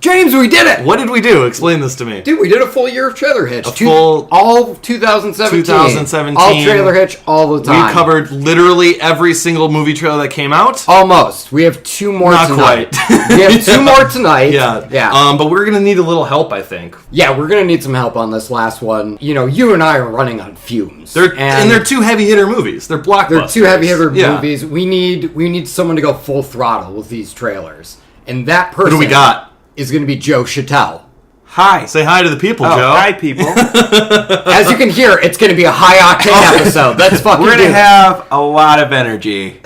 James, we did it! What did we do? Explain this to me. Dude, we did a full year of Trailer Hitch. All 2017. All Trailer Hitch all the time. We covered literally every single movie trailer that came out. Almost. We have 2 more Not tonight. quite. We have 2 more tonight. Yeah. But we're going to need a little help, I think. Yeah, we're going to need some help on this last one. You know, you and I are running on fumes. They're 2 heavy hitter movies. They're blockbusters. They're 2 heavy hitter movies. We need someone to go full throttle with these trailers. And that person... Who do we got? Is going to be Joe Chitel. Hi. Say hi to the people, Joe. Hi, people. As you can hear, it's going to be a high-octane episode. That's fucking We're going to have a lot of energy.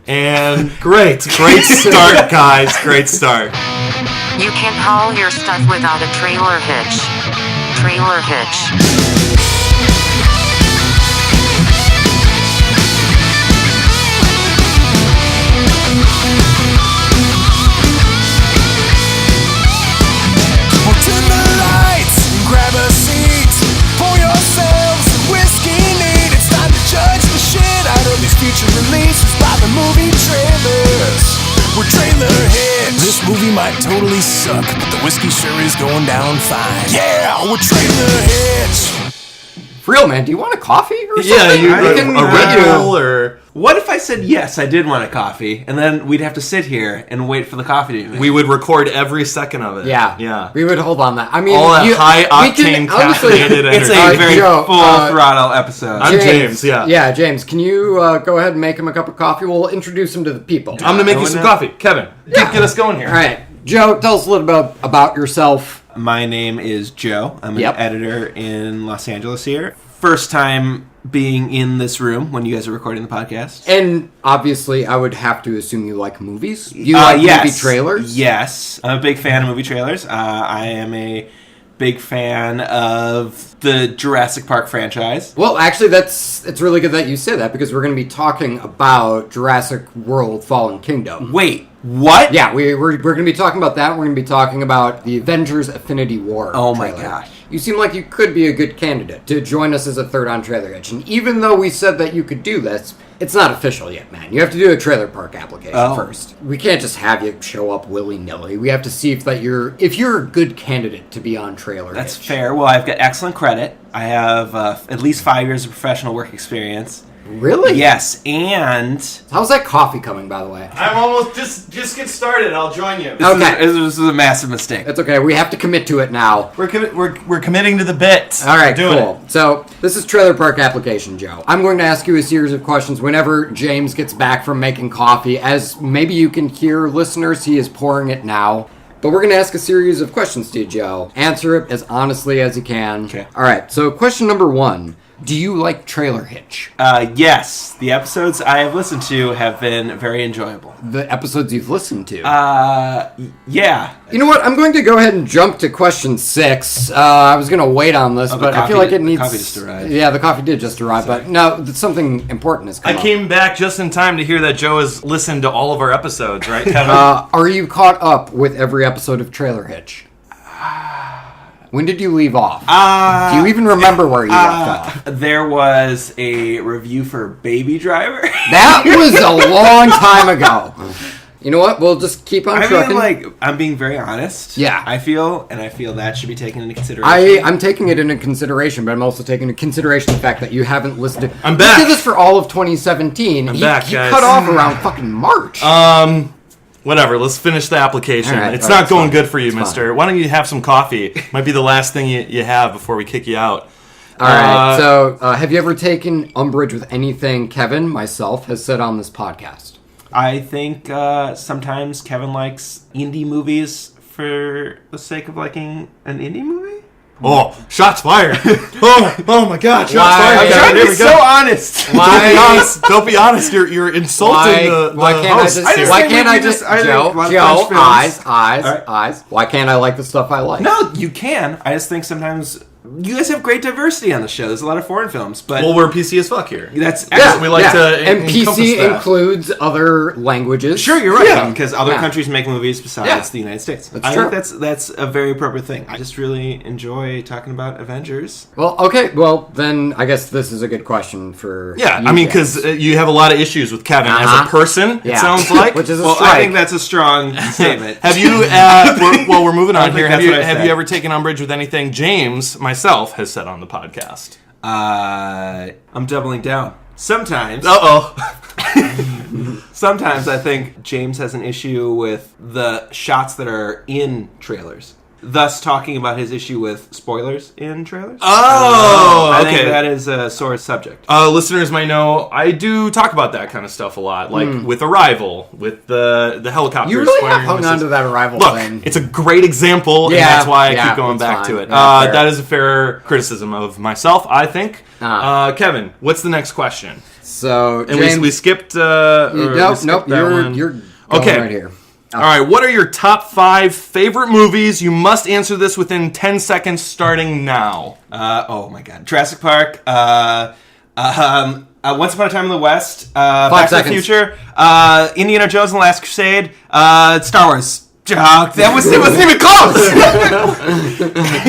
And great start, guys. Great start. You can haul your stuff without a trailer hitch. Trailer hitch. Grab a seat, pour yourselves a whiskey neat. It's time to judge the shit out of these future releases by the movie trailers. We're Trailer Hitch. This movie might totally suck, but the whiskey sure is going down fine. Yeah, we're Trailer Hitch. For real, man, do you want a coffee or something? Yeah, a Red Bull or... What if I said yes, I did want a coffee, and then we'd have to sit here and wait for the coffee to... We would record every second of it. Yeah. We would hold on that. I mean... All that high-octane caffeinated energy. It's a very full-throttle episode. I'm James, yeah. Yeah, James, can you go ahead and make him a cup of coffee? We'll introduce him to the people. I'm going to make you some coffee. Kevin, get us going here. All right. Joe, tell us a little bit about yourself. My name is Joe. I'm an editor in Los Angeles here. First time being in this room when you guys are recording the podcast. And obviously, I would have to assume you like movies. You like movie trailers? Yes. I'm a big fan of movie trailers. I am a big fan of the Jurassic Park franchise. Well, actually, it's really good that you say that because we're going to be talking about Jurassic World Fallen Kingdom. Wait, what? Yeah, we're going to be talking about that. We're going to be talking about the Avengers Infinity War Oh trailer. my gosh. You seem like you could be a good candidate to join us as a third on Trailer Hitch. And even though we said that you could do this, it's not official yet, man. You have to do a trailer park application first. We can't just have you show up willy-nilly. We have to see if you're a good candidate to be on Trailer That's Hitch. fair. Well, I've got excellent credit. I have at least 5 years of professional work experience. Really? Yes, and... How's that coffee coming, by the way? I'm almost... Just get started. I'll join you. Okay. This is a massive mistake. That's okay. We have to commit to it now. We're committing to the bit. All right, doing cool. So, this is Trailer Park Application, Joe. I'm going to ask you a series of questions whenever James gets back from making coffee. As maybe you can hear, listeners, he is pouring it now. But we're going to ask a series of questions to you, Joe. Answer it as honestly as you can. Okay. All right, so question number 1. Do you like Trailer Hitch? Yes. The episodes I have listened to have been very enjoyable. The episodes you've listened to? Yeah. You know what? I'm going to go ahead and jump to question 6. I was going to wait on this, but I feel like it needs... The coffee just arrived. Yeah, the coffee did just arrive, but no, something important has come up. I came back just in time to hear that Joe has listened to all of our episodes, right, Kevin? Are you caught up with every episode of Trailer Hitch? When did you leave off? Do you even remember where you left off? There was a review for Baby Driver. That was a long time ago. You know what? We'll just keep on trucking. I'm being very honest. Yeah. I feel that should be taken into consideration. I'm taking it into consideration, but I'm also taking into consideration the fact that you haven't listened to... I'm back. We did this for all of 2017. I'm back, he guys. cut off around fucking March. Whatever, let's finish the application. All right, it's not going good for you, It's mister. fine. Why don't you have some coffee? Might be the last thing you have before we kick you out. All right, so have you ever taken umbrage with anything Kevin, myself, has said on this podcast? I think sometimes Kevin likes indie movies for the sake of liking an indie movie. Oh, shots fired. oh my God, shots fired. I'm trying to be so honest. Don't be honest. You're insulting the host. Why can't I just Joe, eyes. Why can't I like the stuff I like? No, you can. I just think sometimes You guys have great diversity on the show. There's a lot of foreign films, but Well, we're PC as fuck here. that's Yeah, We like to and encompass PC that. includes other languages. Sure, you're right. Yeah. Because other Yeah. countries make movies besides Yeah. the United States. That's I true. think that's a very appropriate thing. I just really enjoy talking about Avengers. Well, okay. Well, then I guess this is a good question for. Yeah, you I mean, guys. because you have a lot of issues with Kevin as Uh-huh. a person, Yeah. it sounds like. Which is a Well, strike. I think that's a strong statement. Have you, we're moving on think here. that's Have you, what I have said. you ever taken umbrage with anything James, myself, has said on the podcast? I'm doubling down. Sometimes. Uh-oh. Sometimes I think James has an issue with the shots that are in trailers. Thus, talking about his issue with spoilers in trailers. Oh, I okay. think that is a sore subject. Listeners might know I do talk about that kind of stuff a lot, like with Arrival, with the helicopters. You really have firing hung missiles. on to that Arrival Look, thing. it's a great example, and Yeah, that's why I yeah, keep going that's back to fine. it. Yeah, fair. That is a fair criticism of myself, I think. Kevin, what's the next question? So, And James, we skipped. nope, that one. you're going Okay. right here. All right, what are your top 5 favorite movies? You must answer this within 10 seconds starting now. Oh my God! Jurassic Park. Once Upon a Time in the West. Back seconds. to the Future. Indiana Jones and the Last Crusade. Star Wars. That wasn't even close.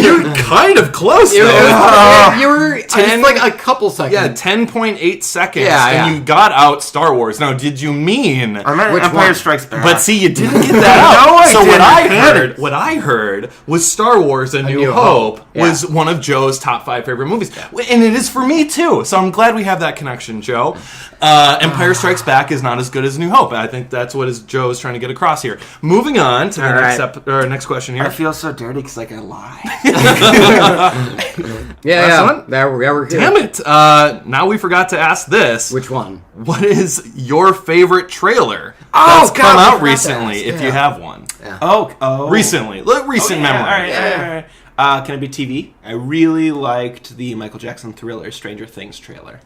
You're kind of close, You though. were 10 just like a couple seconds. Yeah, 10.8 seconds, Yeah, and yeah. you got out Star Wars. Now, did you mean... Which Empire one? Strikes Back. But see, you didn't get that out. No, I so didn't. what I heard was Star Wars: A New New Hope Hope. Yeah. was one of Joe's top 5 favorite movies, and it is for me too. So I'm glad we have that connection, Joe. Empire Strikes Back is not as good as New Hope. I think that's what Joe is trying to get across here. Moving on to the next question here. I feel so dirty because I lie. Yeah. We're here. Damn it! Now we forgot to ask this. Which one? What is your favorite trailer Oh, that's God, come I out forgot to recently, ask, if yeah. you have one? Oh. Recently. Recent memory. All right. Can it be TV? I really liked the Michael Jackson Thriller Stranger Things trailer.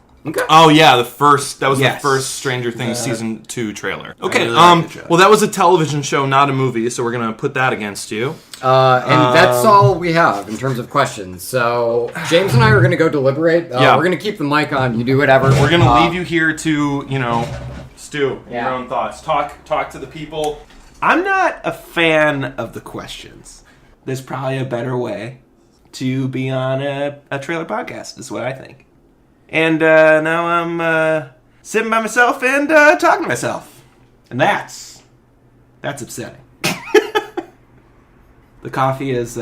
Oh yeah, the first the Yes. first Stranger Things season 2 trailer. Okay, really like the trailer. well that was a television show, not a movie, so we're gonna put that against you. And that's all we have in terms of questions. So James and I are going to go deliberate. Yeah. We're going to keep the mic on. You do whatever. We're gonna leave you here to, stew Yeah. your own thoughts. Talk to the people. I'm not a fan of the questions. There's probably a better way to be on a trailer podcast, is what I think. And now I'm sitting by myself and talking to myself. And that's upsetting. The coffee is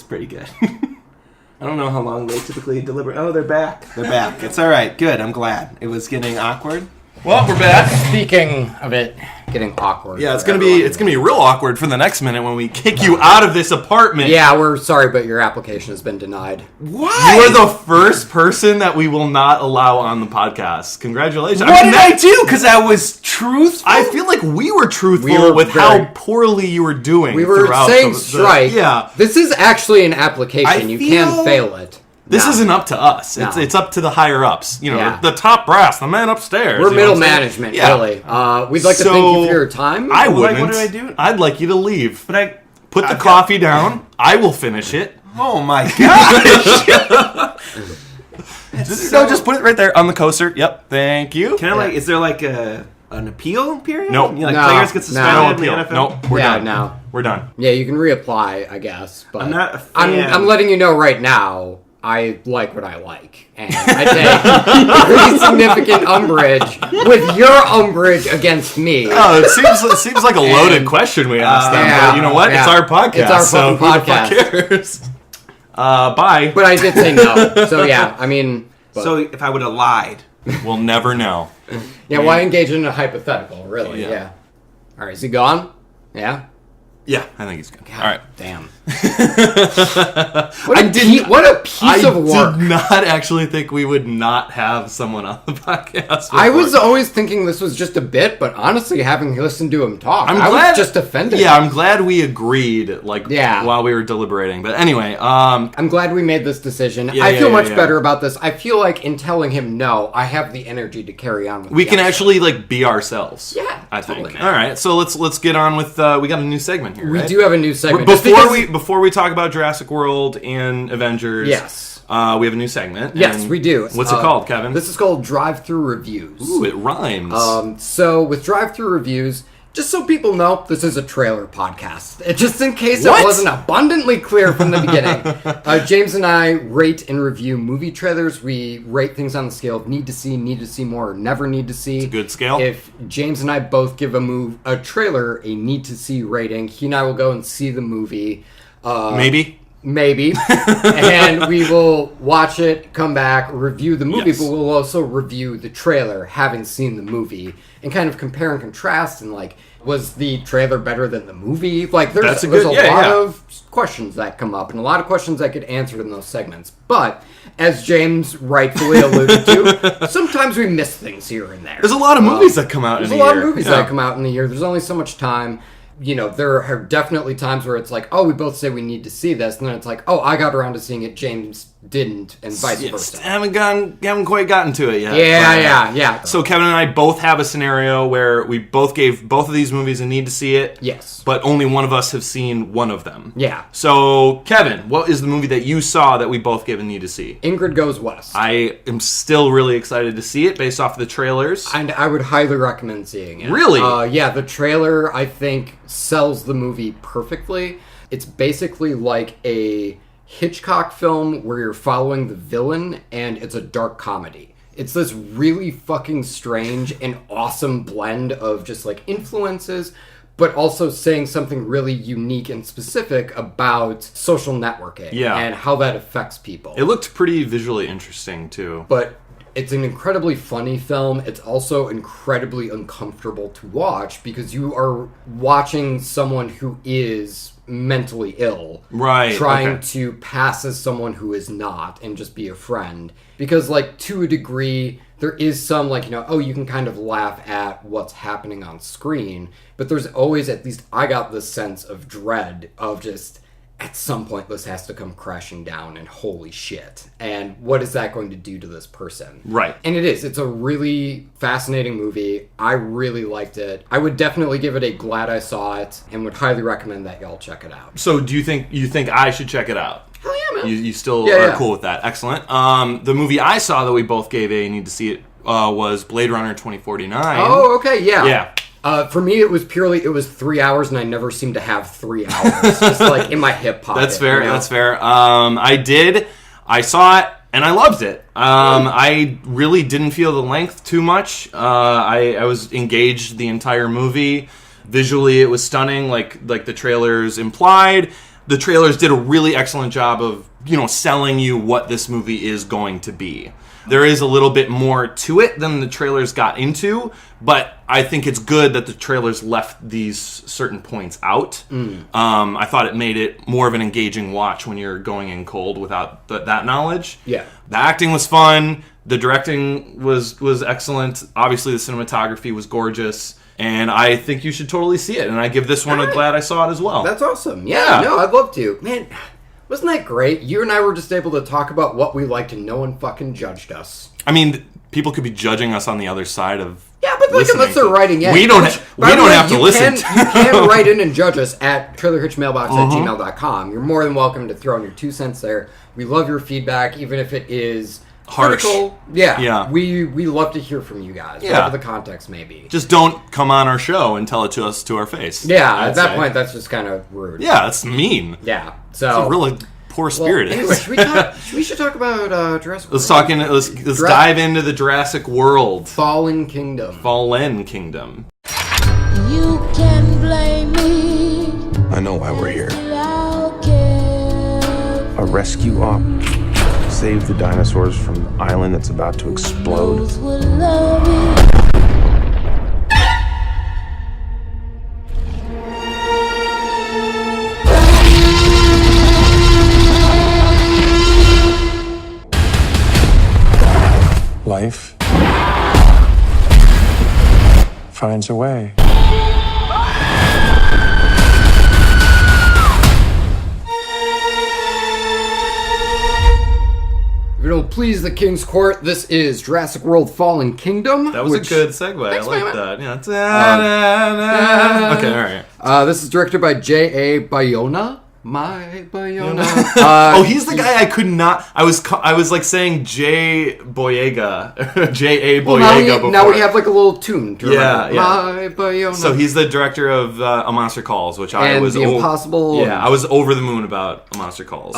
pretty good. I don't know how long they typically deliver. Oh, they're back. They're back. It's all right. Good. I'm glad. It was getting awkward. Well, we're back. Speaking of it getting awkward. Yeah, it's for gonna everyone. be real awkward for the next minute when we kick you out of this apartment. Yeah, we're sorry, but your application has been denied. Why? You are the first person that we will not allow on the podcast. Congratulations. What did I do? Because I was truthful? I feel like we were truthful We were with very- how poorly you were doing. We were throughout saying the- strike. Yeah. This is actually an application. I You feel- can fail it. This No. isn't up to us. No. It's up to the higher ups. Yeah. The top brass, the man upstairs. We're you know middle what I'm saying? management, Yeah. really. We'd like to So, thank you for your time. I Like, wouldn't. what do I do? I'd like you to leave. But I... Put the I've coffee down. I will finish it. Oh my gosh! No, just put it right there on the coaster. Yep. Thank you. Can I like? Is there like an appeal period? Nope. You know, like No. players get No suspended in appeal. the NFL. Nope. We're Yeah, done. no. We're done. Yeah, you can reapply, I guess. But I'm not a fan. I'm letting you know right now. I like what I like, and I take pretty significant umbrage with your umbrage against me. Oh, it seems like a loaded And- question we asked them. yeah, But you know what? yeah. It's our podcast. It's our so fucking who the fuck podcast. cares? Bye. But I did say no, so yeah. I mean, but- So if I would have lied, We'll never know. yeah. Why engage in a hypothetical? Really? Yeah. Yeah. All right, is he gone? Yeah. Yeah, I think he's good. All right. Damn. What a piece of work. did not actually think we would not have someone on the podcast. I was before. always thinking this was just a bit, but honestly, having listened to him talk, I'm I glad- was just offended. Yeah, I'm glad we agreed. Yeah. while we were deliberating. But anyway, I'm glad we made this decision. Yeah, I feel yeah, much yeah. better about this. I feel like in telling him no, I have the energy to carry on with we the can episode. actually be ourselves. Yeah, I totally, think. man. All right, so let's get on with. We got a new segment here. We right? do have a new segment. Before we talk about Jurassic World and Avengers. Yes. We have a new segment. Yes, we do. What's it called, Kevin? This is called Drive-Thru Reviews. Ooh, it rhymes. So with Drive-Thru Reviews, just so people know, this is a trailer podcast. Just in case What? it wasn't abundantly clear from the beginning. James and I rate and review movie trailers. We rate things on the scale of need to see more, or never need to see. It's a good scale. If James and I both give a trailer a need to see rating, he and I will go and see the movie. Maybe. And we will watch it, come back, review the movie, Yes. but we'll also review the trailer, having seen the movie, and kind of compare and contrast, and like, was the trailer better than the movie? Like, there's a lot of questions that come up, and a lot of questions that get answered in those segments. But, as James rightfully alluded to, sometimes we miss things here and there. There's a lot of movies that come out in a year. There's a lot of movies that come out in the year. There's only so much time. You know, there are definitely times where it's like, oh, we both say we need to see this, and then it's like, oh, I got around to seeing it, James didn't, and vice versa. Haven't quite gotten to it yet. Yeah. So Kevin and I both have a scenario where we both gave both of these movies a need to see it. Yes. But only one of us have seen one of them. Yeah. So, Kevin, what is the movie that you saw that we both gave a need to see? Ingrid Goes West. I am still really excited to see it based off of the trailers. And I would highly recommend seeing it. Really? Yeah, the trailer, I think, sells the movie perfectly. It's basically like a Hitchcock film where you're following the villain, and it's a dark comedy. It's this really fucking strange and awesome blend of just like influences, but also saying something really unique and specific about social networking and how that affects people. It looked pretty visually interesting, too. But it's an incredibly funny film. It's also incredibly uncomfortable to watch because you are watching someone who is mentally ill, trying to pass as someone who is not and just be a friend. Because, like, to a degree, there is some, like, you know, oh, you can kind of laugh at what's happening on screen, but there's always, at least I got this sense of dread of just, at some point this has to come crashing down, and holy shit. And what is that going to do to this person? Right. And it is. It's a really fascinating movie. I really liked it. I would definitely give it a glad I saw it, and would highly recommend that y'all check it out. So do you think I should check it out? Hell yeah, man. You still are cool with that. Excellent. The movie I saw that we both gave a need to see it was Blade Runner 2049. Oh, okay, yeah. Yeah. For me, it was 3 hours, and I never seemed to have 3 hours, just like in my hip pocket. That's fair. You know? That's fair. I saw it, and I loved it. I really didn't feel the length too much. I was engaged the entire movie. Visually, it was stunning, like the trailers implied. The trailers did a really excellent job of, selling you what this movie is going to be. There is a little bit more to it than the trailers got into, but I think it's good that the trailers left these certain points out. I thought it made it more of an engaging watch when you're going in cold without that knowledge. Yeah. The acting was fun. The directing was excellent. Obviously, the cinematography was gorgeous. And I think you should totally see it. And I give this one a glad I saw it as well. That's awesome. Yeah, no, I'd love to. Man, wasn't that great? You and I were just able to talk about what we liked and no one fucking judged us. I mean, people could be judging us on the other side of but like, unless they're writing in. We don't have to listen. You can write in and judge us at trailerhitchmailbox@gmail.com. You're more than welcome to throw in your 2 cents there. We love your feedback, even if it is harsh. Critical. Yeah. We love to hear from you guys, whatever the context may be. Just don't come on our show and tell it to us to our face. Yeah, at that point, that's just kind of rude. Yeah, that's mean. Yeah, so it's a really poor spirit. Anyway, we should talk about Jurassic World. Let's dive into the Jurassic World. Fallen Kingdom. You can blame me. I know why we're here. I'll care. A rescue op. Save the dinosaurs from the island that's about to explode. Those will love you. Life finds a way. If it'll please the King's Court, this is Jurassic World Fallen Kingdom. That was a good segue. Thanks, I like man. that. Yeah. Okay, all right. This is directed by J.A. Bayona. My Bayona. He's the guy I could not. I was like saying J. Boyega, J.A. Boyega. Before. Now we have like a little tune. To yeah. My Bayona. So he's the director of A Monster Calls, which I and was The Impossible. Yeah, I was over the moon about A Monster Calls.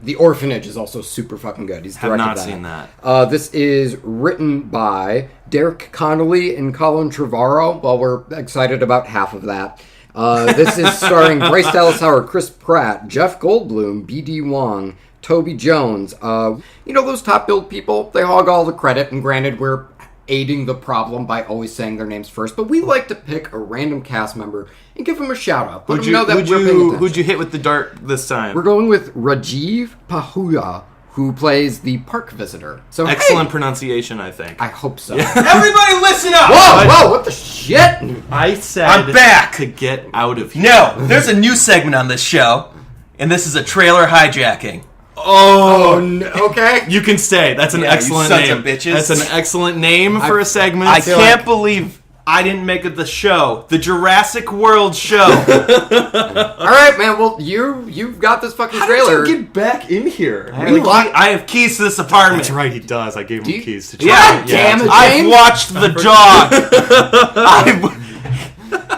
The Orphanage is also super fucking good. He's directed have not that. seen that. This is written by Derek Connolly and Colin Trevorrow. Well, we're excited about half of that. This is starring Bryce Dallas Howard, Chris Pratt, Jeff Goldblum, B.D. Wong, Toby Jones. Those top billed people, they hog all the credit, and granted, we're aiding the problem by always saying their names first, but we like to pick a random cast member and give them a shout out. Who'd you hit with the dart this time? We're going with Rajiv Pahuya, who plays the park visitor. So excellent pronunciation, I think. I hope so. Everybody listen up! Whoa, what the shit? I said I'm back to get out of here. No, there's a new segment on this show, and this is a trailer hijacking. Oh, no, okay. You can stay. That's an excellent you sons name. of bitches. That's an excellent name for a segment. I can't believe I didn't make it the show. The Jurassic World show. All right, man. Well, you've got this fucking trailer. How did you get back in here? I have keys to this apartment. That's right, he does. I gave him keys to Yeah, damn it, I've James. watched the dog.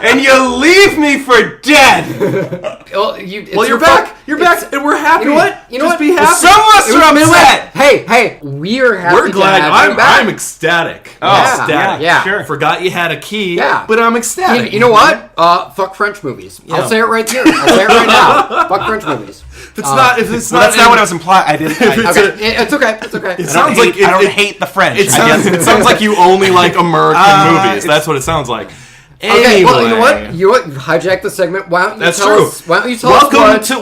And you leave me for dead. Well, you're back. You're back, and we're happy. You know what? Just be happy. Some of us are upset. Hey, we're happy. We're glad. To have you back. I'm ecstatic. Yeah, Ecstatic. yeah. Sure. Forgot you had a key. Yeah. But I'm ecstatic. You know what? Fuck French movies. Yeah. I'll say it right here. I'll say it right now. Fuck French movies. If it's That's not what I was implying. I didn't. Okay, it's okay. It's okay. It sounds like I don't hate the French. It sounds like you only like American movies. That's what it sounds like. Anyway. Okay, well, you know what? You hijacked the segment. Why don't you That's tell true. us? Why don't you tell us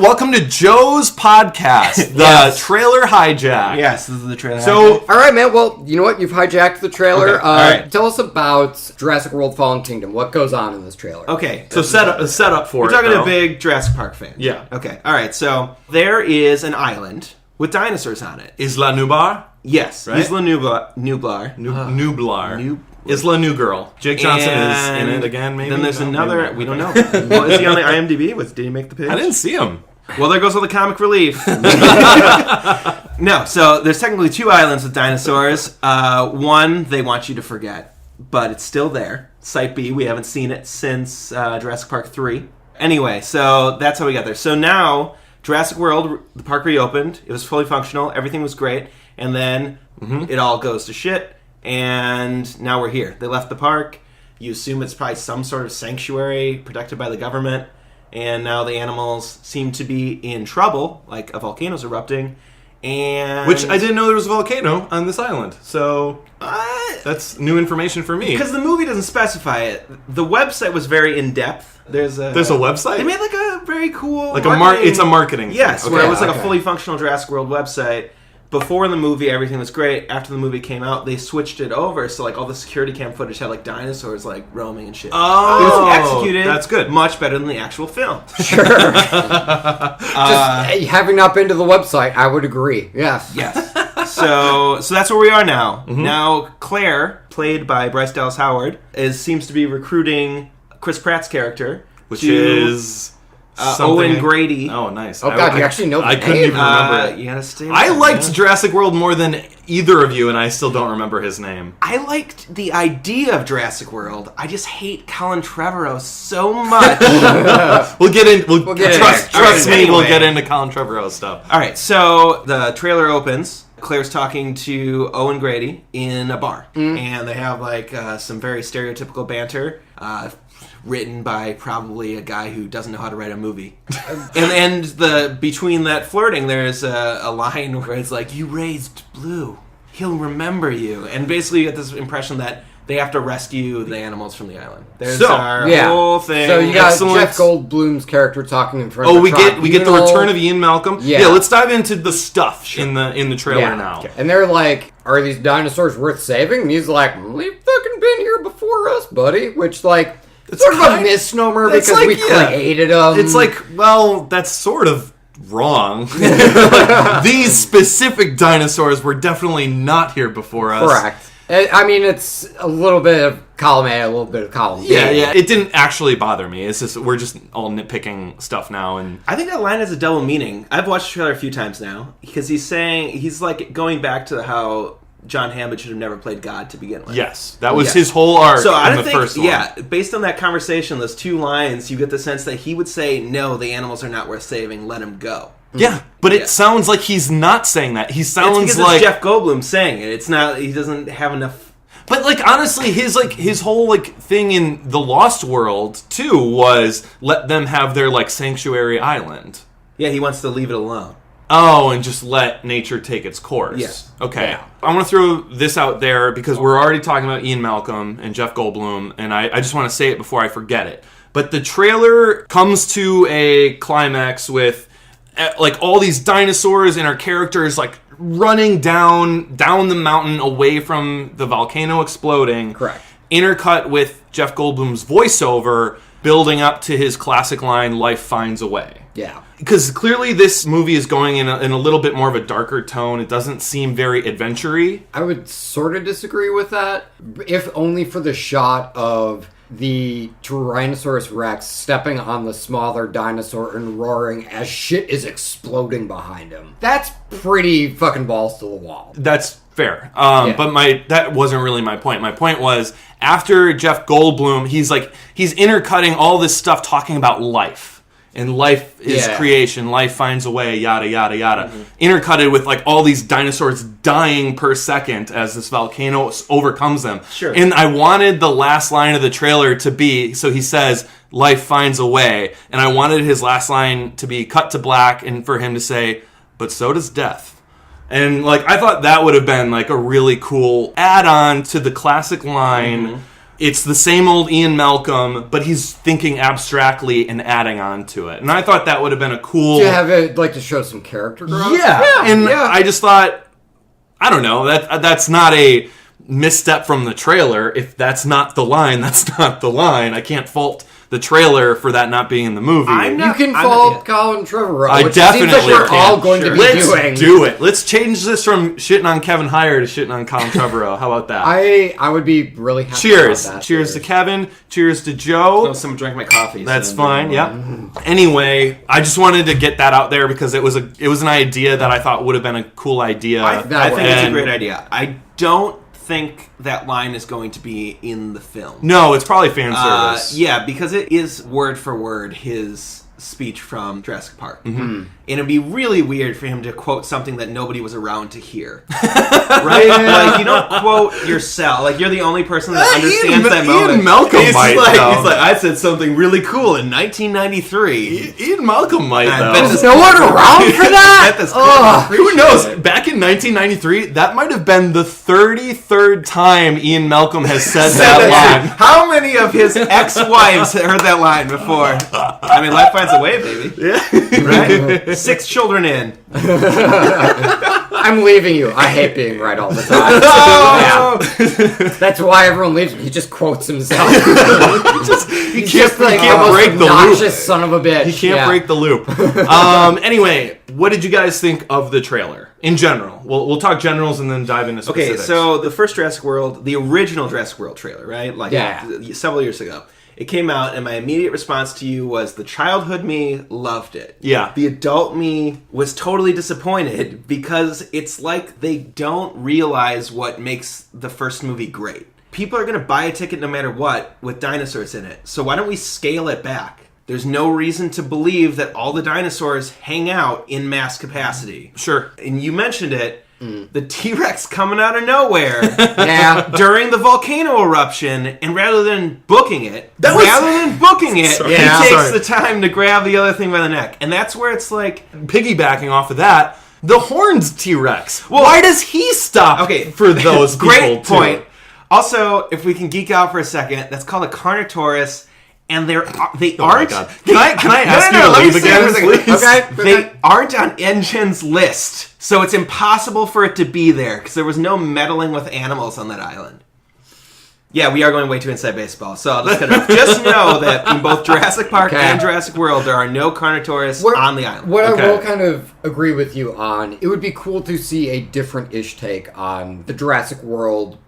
Welcome to Joe's podcast, the Trailer Hijack. Yes, this is the trailer. So, all right, man. Well, you know what? You've hijacked the trailer. Okay, all right. Tell us about Jurassic World: Fallen Kingdom. What goes on in this trailer? Okay. so set up for We're it. talking to though. a big Jurassic Park fan. Yeah. Okay. All right. So there is an island with dinosaurs on it. Isla Nublar? Yes. Right? Isla Nublar. Nublar. Isla New Girl. Jake Johnson is in it again, maybe? Then there's No, another. maybe not. We don't know. Well, is he on the IMDb? Did he make the page? I didn't see him. Well, there goes all the comic relief. No, so there's technically two islands with dinosaurs. One they want you to forget, but it's still there. Site B, we haven't seen it since Jurassic Park 3. Anyway, so that's how we got there. So now, Jurassic World, the park reopened. It was fully functional. Everything was great. And then it all goes to shit. And now we're here. They left the park. You assume it's probably some sort of sanctuary protected by the government. And now the animals seem to be in trouble, like a volcano's erupting. And Which I didn't know there was a volcano on this island. So that's new information for me. Because the movie doesn't specify it. The website was very in-depth. There's a website? They made like a very cool it's a marketing thing. Yes, Okay. where it was like a fully functional Jurassic World website. Before the movie, everything was great. After the movie came out, they switched it over, so like all the security cam footage had like dinosaurs like roaming and shit. Oh, it was executed. That's good. Much better than the actual film. Sure. Just having not been to the website, I would agree. Yes. Yes. So that's where we are now. Now Claire, played by Bryce Dallas Howard, seems to be recruiting Chris Pratt's character, Which is Owen Grady. Oh, nice. Oh, God, you actually know the I couldn't name? even remember it. You gotta stay. I with it, liked man. Jurassic World more than either of you, and I still don't remember his name. I liked the idea of Jurassic World. I just hate Colin Trevorrow so much. We'll get in. We'll get in trust there. trust All right, me. We'll anyway. get into Colin Trevorrow stuff. All right, so the trailer opens. Claire's talking to Owen Grady in a bar, and they have like some very stereotypical banter, written by probably a guy who doesn't know how to write a movie. and between that flirting, there's a line where it's like, "You raised Blue, he'll remember you," and basically you get this impression that they have to rescue the animals from the island. There's our whole thing. So you got Excellent. Jeff Goldblum's character talking in front of Oh, a we get the tribunal. return of Ian Malcolm. Yeah. Let's dive into the stuff in the trailer now. Okay. And they're like, "Are these dinosaurs worth saving?" And he's like, "They've fucking been here before us, buddy." Which, like, it's sort of a misnomer it's because like, we yeah. created them. It's like, well, that's sort of wrong. Like, these specific dinosaurs were definitely not here before us. Correct. I mean, it's a little bit of column A, a little bit of column B. Yeah. It didn't actually bother me. It's just we're just all nitpicking stuff now, and I think that line has a double meaning. I've watched the trailer a few times now because he's like going back to how John Hammond should have never played God to begin with. yes, that was his whole arc. So I in don't the think, first one. yeah, based on that conversation, those 2 lines, you get the sense that he would say, "No, the animals are not worth saving. Let him go." Yeah, but it sounds like he's not saying that. He It's sounds because like it's Jeff Goldblum saying it. It's not. He doesn't have enough. But like honestly, his whole like thing in the Lost World too was let them have their like sanctuary island. Yeah, he wants to leave it alone. Oh, and just let nature take its course. Yeah. Okay. Yeah. I want to throw this out there because we're already talking about Ian Malcolm and Jeff Goldblum, and I just want to say it before I forget it. But the trailer comes to a climax with like all these dinosaurs and our characters like running down the mountain away from the volcano exploding. Correct. Intercut with Jeff Goldblum's voiceover building up to his classic line, "Life finds a way." Yeah. Because clearly this movie is going in a little bit more of a darker tone. It doesn't seem very adventure-y. I would sort of disagree with that, if only for the shot of the Tyrannosaurus Rex stepping on the smaller dinosaur and roaring as shit is exploding behind him. That's pretty fucking balls to the wall. That's fair. Yeah. But that wasn't really my point. My point was, after Jeff Goldblum, he's intercutting all this stuff talking about life. And life is creation, life finds a way, yada, yada, yada. Intercutted with like all these dinosaurs dying per second as this volcano overcomes them. Sure. And I wanted the last line of the trailer to be, so he says, "Life finds a way." And I wanted his last line to be cut to black and for him to say, "But so does death." And like I thought that would have been like a really cool add-on to the classic line. It's the same old Ian Malcolm, but he's thinking abstractly and adding on to it. And I thought that would have been a cool... To have it, like, to show some character growth? I just thought, I don't know, that's not a misstep from the trailer. If that's not the line, that's not the line. I can't fault the trailer for that not being in the movie. You can fault Colin Trevorrow, I which definitely seems like we're can. all going to be Let's doing. do it. Let's change this from shitting on Kevin Heyer to shitting on Colin Trevorrow. How about that? I would be really happy Cheers. about that. Cheers to Kevin. Cheers to Joe. No, someone drank my coffee. That's so fine. Yeah. Anyway, I just wanted to get that out there because it was an idea that I thought would have been a cool idea. I think it's a And- great idea. I don't think that line is going to be in the film. No, it's probably fan service. Yeah, because it is word for word his speech from Jurassic Park. And it'd be really weird for him to quote something that nobody was around to hear. Right? Like, you don't quote yourself. Like, you're the only person that understands that moment. Ian Malcolm He's might, like, though. he's like, I said something really cool in 1993. Ian Malcolm might, I though. bet this- No one around for that? Bet this Ugh. kid Who knows? appreciated it. Back in 1993, that might have been the 33rd time Ian Malcolm has said that line. How many of his ex-wives heard that line before? I mean, life finds a way, baby. Yeah. Right? 6 children in. I'm leaving you. I hate being right all the time. Oh! Yeah. That's why everyone leaves me. He just quotes himself. He can't break the loop. Obnoxious son of a bitch. He can't break the loop. Anyway, what did you guys think of the trailer in general? We'll talk generals and then dive into specifics. Okay, so the first Jurassic World, the original Jurassic World trailer, right? Like several years ago. It came out, and my immediate response to you was the childhood me loved it. Yeah. The adult me was totally disappointed because it's like they don't realize what makes the first movie great. People are going to buy a ticket no matter what with dinosaurs in it. So why don't we scale it back? There's no reason to believe that all the dinosaurs hang out in mass capacity. Sure. And you mentioned it. The T-Rex coming out of nowhere during the volcano eruption, and rather than booking it, he takes the time to grab the other thing by the neck. And that's where it's like... Piggybacking off of that, the Horns T-Rex. Well, why does he stop for those people, Great point. too? Also, if we can geek out for a second, that's called a Carnotaurus, and they aren't... Can I ask you to let me leave say it again, for a second. please? They aren't on Engine's list, so it's impossible for it to be there, because there was no meddling with animals on that island. Yeah, we are going way too inside baseball. So I'll just know that in both Jurassic Park and Jurassic World, there are no Carnotaurus on the island. What I will kind of agree with you on, it would be cool to see a different-ish take on the Jurassic World,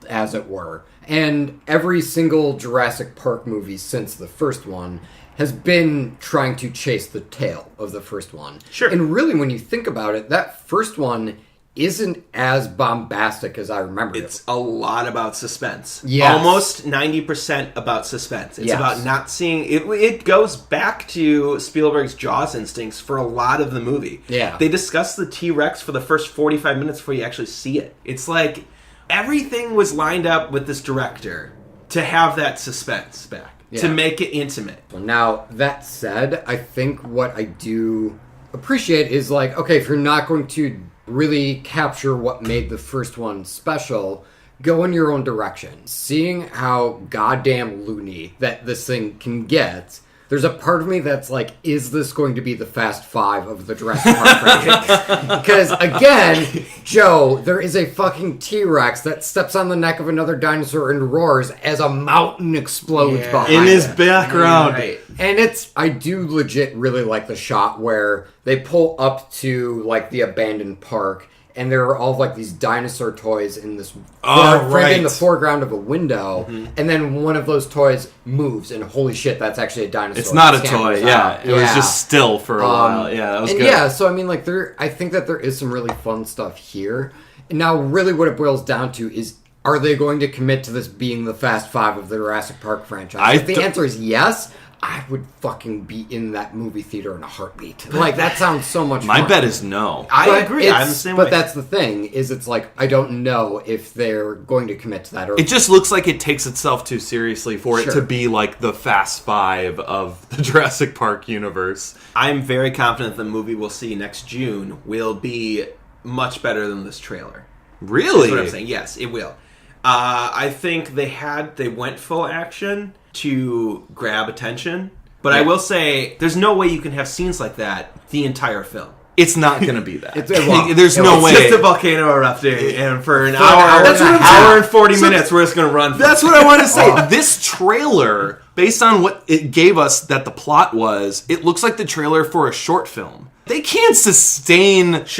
as it were. And every single Jurassic Park movie since the first one has been trying to chase the tail of the first one. Sure. And really, when you think about it, that first one isn't as bombastic as I remember it. It's a lot about suspense. Yes. Almost 90% about suspense. It's Yes. about not seeing... It goes back to Spielberg's Jaws instincts for a lot of the movie. Yeah. They discuss the T-Rex for the first 45 minutes before you actually see it. It's like everything was lined up with this director to have that suspense back. Yeah. To make it intimate. Now, that said, I think what I do appreciate is like, okay, if you're not going to really capture what made the first one special, go in your own direction. Seeing how goddamn loony that this thing can get, there's a part of me that's like, is this going to be the Fast Five of the Jurassic Park franchise? Because, again, Joe, there is a fucking T-Rex that steps on the neck of another dinosaur and roars as a mountain explodes behind in his it. background. Right. And I do legit really like the shot where they pull up to, like, the abandoned park, and there are all, like, these dinosaur toys in this... right. in the foreground of a window, and then one of those toys moves, and holy shit, that's actually a dinosaur. It's not a It toy, scampers yeah. out. It was just still for a while. Yeah, that was and good. yeah, so I mean, like, I think that there is some really fun stuff here. And now, really what it boils down to is, are they going to commit to this being the Fast Five of the Jurassic Park franchise? If the answer is yes, I would fucking be in that movie theater in a heartbeat. Like, that sounds so much My fun. bet is no. I agree. I'm the same way. But that's the thing, is it's like, I don't know if they're going to commit to that. Or It just looks like it takes itself too seriously for it Sure. to be like the Fast Five of the Jurassic Park universe. I'm very confident the movie we'll see next June will be much better than this trailer. Really? That's what I'm saying. Yes, it will. I think they went full action to grab attention. But I will say, there's no way you can have scenes like that the entire film. It's not going to be that. won't. There's no It's way. just a volcano erupting, and for an an hour, hour that's and a what half. hour and 40 minutes, we're just going to run. That's what I want to say. This trailer, based on what it gave us that the plot was, it looks like the trailer for a short film. They can't sustain This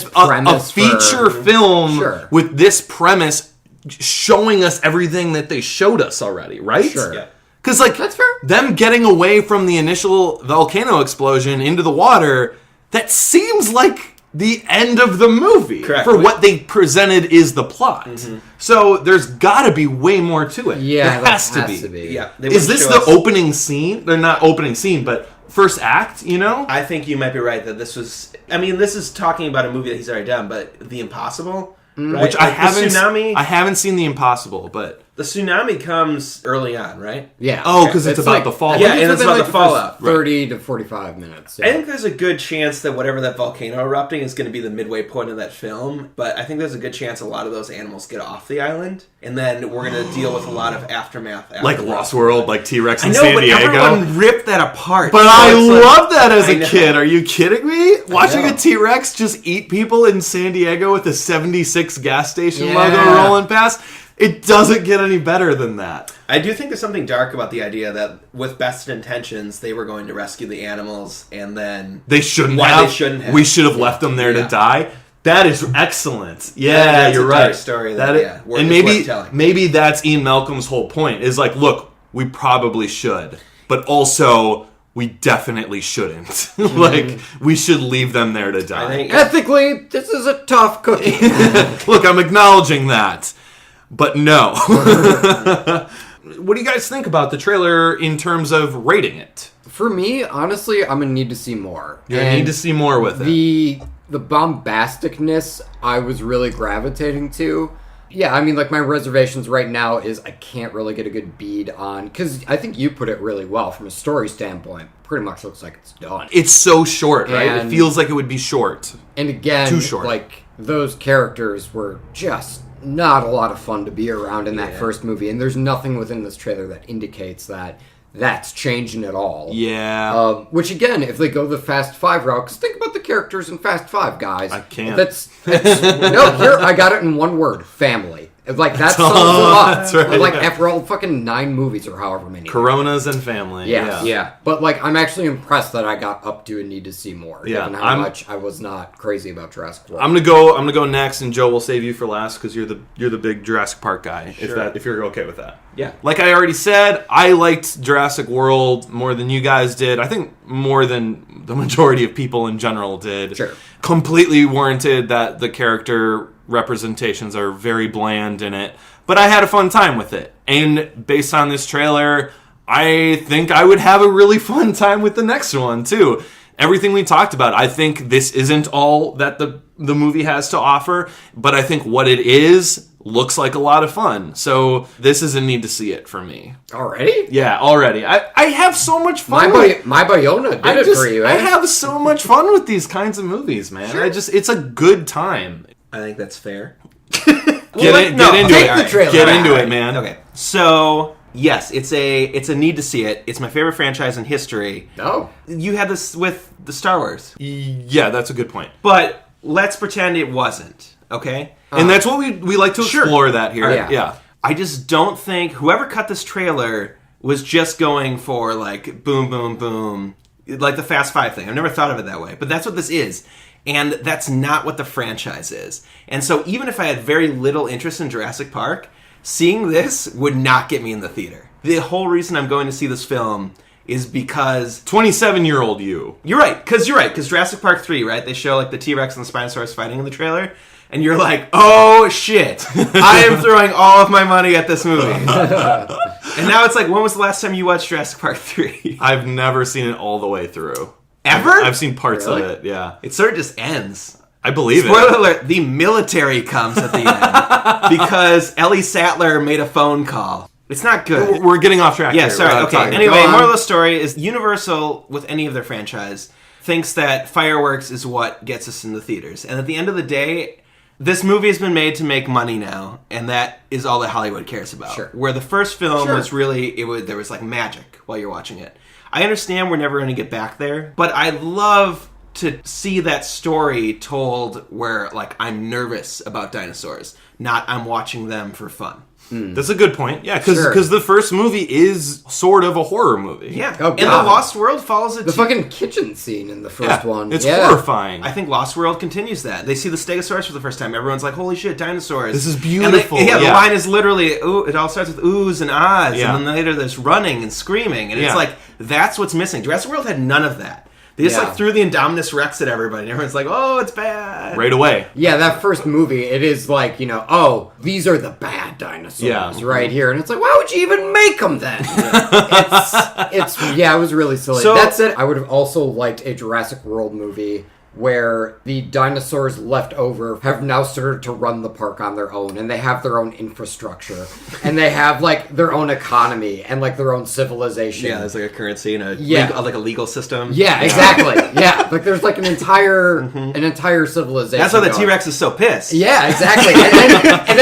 a premise feature film Sure. with this premise showing us everything that they showed us already, right? Sure. Yeah. Because, like, That's fair. them getting away from the initial volcano explosion into the water, that seems like the end of the movie. Correct. For what they presented is the plot. So there's got to be way more to it. Yeah, there has to be. Yeah. They Is wouldn't this show the us- opening scene? They're not opening scene, but first act, you know? I think you might be right that this was... I mean, this is talking about a movie that he's already done, but The Impossible... Right? Which I Like, haven't. The tsunami... I haven't seen The Impossible, but The tsunami comes early on, right? Yeah. Oh, 'cause it's about the fallout. Yeah, and it's within, about like, the fallout. first 30 to 45 minutes. Yeah. I think there's a good chance that whatever that volcano erupting is going to be the midway point of that film, but I think there's a good chance a lot of those animals get off the island, and then we're going to deal with a lot of aftermath. like afterwards. Lost World, like T-Rex I in know, San but Diego. everyone ripped that apart. But So I it's like- love that as I a know. kid. Are you kidding me? Watching know. a T-Rex just eat people in San Diego with a 76 gas station Yeah. logo rolling past. It doesn't get any better than that. I do think there's something dark about the idea that with best intentions, they were going to rescue the animals, and then... They shouldn't Why have. they shouldn't have. We should have left them there Yeah. to die. That is excellent. Yeah, That's you're a dark right. story That that, is- yeah, and it's maybe worth telling. maybe that's Ian Malcolm's whole point. Is like, look, we probably should, but also we definitely shouldn't. Like, we should leave them there to die. I think... Ethically, this is a tough cookie. Look, I'm acknowledging that, but no. What do you guys think about the trailer in terms of rating it? For me, honestly, I'm gonna need to see more. You And need to see more with it. the bombasticness I was really gravitating to. Yeah, I mean, like, my reservations right now is I can't really get a good bead on, because I think you put it really well from a story standpoint. Pretty much looks like it's done. It's so short, right? It And- feels like it would be short. And again, Too short. like, those characters were just not a lot of fun to be around in that first movie, and there's nothing within this trailer that indicates that that's changing at all. Yeah. Which again, if they go the Fast Five route, because think about the characters in Fast Five, guys. I can't. No, here I got it in one word: family. Like, that sums them up. That's right, Like, yeah. after all fucking 9 movies or however many. Coronas and family. Yeah. But, like, I'm actually impressed that I got up to and need to see more. Yeah, Given how much I was not crazy about Jurassic World. I'm gonna go next, and Joe will save you for last because you're the big Jurassic Park guy. Sure. If you're okay with that. Yeah. Like I already said, I liked Jurassic World more than you guys did. I think more than the majority of people in general did. Sure. Completely warranted that the character representations are very bland in it. But I had a fun time with it. And based on this trailer, I think I would have a really fun time with the next one, too. Everything we talked about, I think this isn't all that the movie has to offer, but I think what it is looks like a lot of fun. So this is a need to see it for me. Already? Yeah, already. I have so much fun. My Bayona did it for you, eh? I have so much fun with these kinds of movies, man. Sure. It's a good time. I think that's fair. Get into take it. the trailer. Get into it, man. Okay. So, yes, it's a need to see it. It's my favorite franchise in history. Oh. You had this with the Star Wars. Yeah, that's a good point. But let's pretend it wasn't, okay? And that's what we like to explore that here. Yeah. I just don't think whoever cut this trailer was just going for, like, boom, boom, boom, like the Fast Five thing. I've never thought of it that way. But that's what this is. And that's not what the franchise is. And so even if I had very little interest in Jurassic Park, seeing this would not get me in the theater. The whole reason I'm going to see this film is because... 27-year-old you. You're right, because Jurassic Park 3, right? They show, like, the T-Rex and the Spinosaurus fighting in the trailer, and you're like, oh, shit. I am throwing all of my money at this movie. And now it's like, when was the last time you watched Jurassic Park 3? I've never seen it all the way through. Ever? I've seen parts of it, yeah. It sort of just ends. I believe Spoiler it. alert, the military comes at the end because Ellie Sattler made a phone call. It's not good. We're getting off track Yeah, here. sorry. We're Okay, talking- anyway, Go on. moral of the story is Universal, with any of their franchise, thinks that fireworks is what gets us in the theaters. And at the end of the day, this movie has been made to make money now, and that is all that Hollywood cares about. Sure. Where the first film Sure. was really, there was like magic while you're watching it. I understand we're never going to get back there, but I love to see that story told where, like, I'm nervous about dinosaurs, not I'm watching them for fun. That's a good point. Yeah, because Sure. the first movie is sort of a horror movie. Yeah, Oh, and The God. Lost World follows it. The fucking kitchen scene in the first one. It's yeah. horrifying. I think Lost World continues that. They see the Stegosaurus for the first time. Everyone's like, holy shit, dinosaurs. This is And beautiful. the Yeah. line is literally, ooh, it all starts with oohs and ahs, Yeah. and then later there's running and screaming. And it's Yeah. like, that's what's missing. Jurassic World had none of that. They just Yeah. like threw the Indominus Rex at everybody, and everyone's like, oh, it's bad. right away. Yeah, that first movie, it is like, oh, these are the bad dinosaurs Yeah. right here. And it's like, why would you even make them then? It was really silly. So- That's it. I would have also liked a Jurassic World movie where the dinosaurs left over have now started to run the park on their own, and they have their own infrastructure, and they have, like, their own economy, and, like, their own civilization. Yeah, there's like a currency and Yeah. like a legal system. Yeah, exactly. Yeah, like, there's, like, an entire civilization. That's why the going. T-Rex is so pissed. Yeah, exactly. And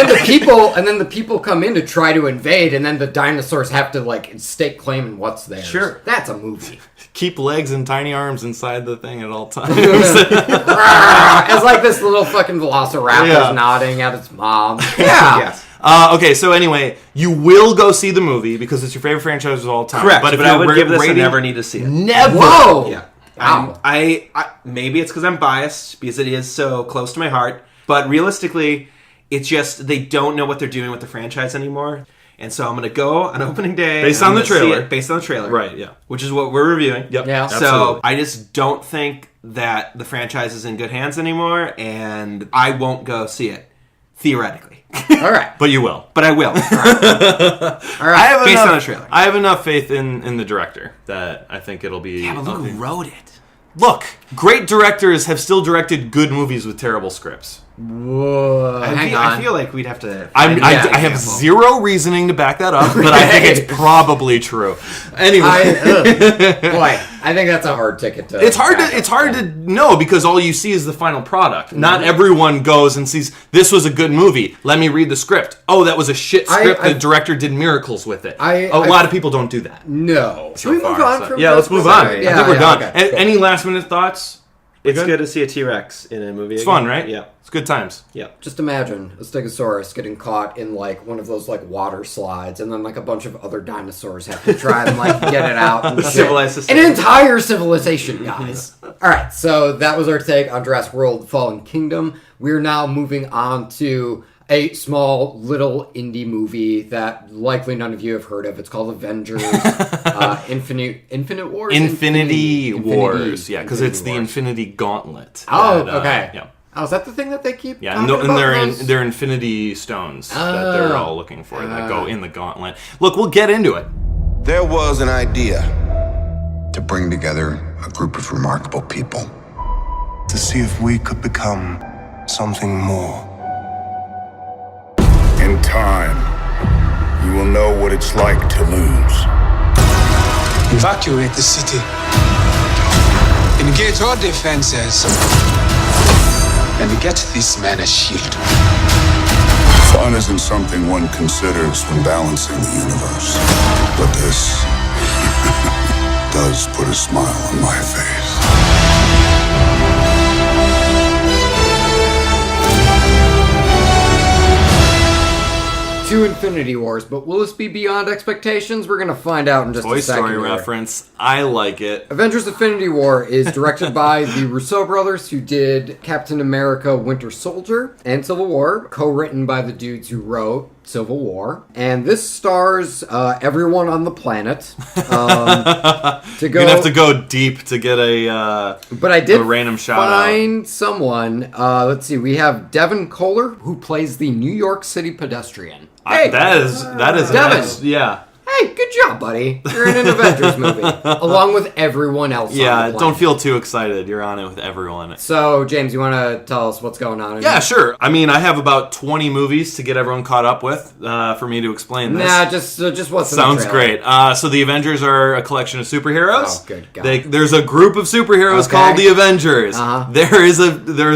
then the people come in to try to invade, and then the dinosaurs have to, like, stake claim in what's theirs. Sure. That's a movie. Keep legs and tiny arms inside the thing at all times. It's like this little fucking velociraptor Yeah. nodding at its mom. Yeah. Yes. Okay, so anyway, you will go see the movie because it's your favorite franchise of all time. Correct, but if I you're would give this a rating- never need to see it. Never. Whoa. Yeah. Wow. I maybe it's because I'm biased because it is so close to my heart, but realistically, it's just they don't know what they're doing with the franchise anymore, and so I'm going to go on opening day Based and on I'm the gonna see trailer. it based on the trailer, Right, yeah. which is what we're reviewing. Yep. Yeah. So absolutely. I just don't think that the franchise is in good hands anymore, and I won't go see it theoretically, All right. But you will. but I will. All right. I have Based enough, on the trailer. I have enough faith in the director that I think it'll be. Yeah, but look okay. who wrote it. Look, great directors have still directed good movies with terrible scripts. Whoa. Hang I on. feel like we'd have to. I find have an example. zero reasoning to back that up, but I think it's probably true. Anyway, Boy, I think that's a hard ticket to. it's hard to know because all you see is the final product. Not everyone goes and sees this was a good movie. Let me read the script. Oh, that was a shit script. The director did miracles with it. A lot of people don't do that. No. So Should we move far, on so- from Yeah, this? let's move on. Sorry. I think we're done. okay, cool. Any last minute thoughts? It's good to see a T-Rex in a movie. It's again. fun, right? Yeah. It's good times. Yeah. Just imagine a Stegosaurus getting caught in like one of those like water slides, and then like a bunch of other dinosaurs have to try and like get it out. And shit. Civilized An society. entire civilization, guys. All right, so that was our take on Jurassic World: Fallen Kingdom. We're now moving on to a small little indie movie that likely none of you have heard of. It's called Avengers: Infinite Wars. Infinity Wars. Yeah, because it's the Wars. Infinity Gauntlet. Oh, that, okay. Yeah. Oh, is that the thing that they keep? Yeah, talking and about they're those? they're Infinity Stones that they're all looking for that go in the gauntlet. Look, we'll get into it. There was an idea to bring together a group of remarkable people. To see if we could become something more. In time, you will know what it's like to lose. Evacuate the city. Engage all defenses. And get this man a shield. Fun isn't something one considers when balancing the universe. But this does put a smile on my face. To Infinity Wars, but will this be beyond expectations? We're going to find out in just Toy a second. Story here. reference. I like it. Avengers Infinity War is directed by the Russo brothers, who did Captain America Winter Soldier and Civil War, co-written by the dudes who wrote Civil War. And this stars everyone on the planet. To go, You're gonna have to go deep to get but I did a random shout out. find someone. Let's see, we have Devin Kohler, who plays the New York City pedestrian. Hey, that is Devin. nice. Yeah. Hey, good job, buddy. You're in an Avengers movie, along with everyone else on the Yeah, planet. don't feel too excited. You're on it with everyone. So, James, you want to tell us what's going on? Yeah, sure. I mean, I have about 20 movies to get everyone caught up with for me to explain this. Nah, just what's in the Sounds trailer. great. So the Avengers are a collection of superheroes. Oh, good God. There's a group of superheroes Okay. called the Avengers. Uh-huh. There's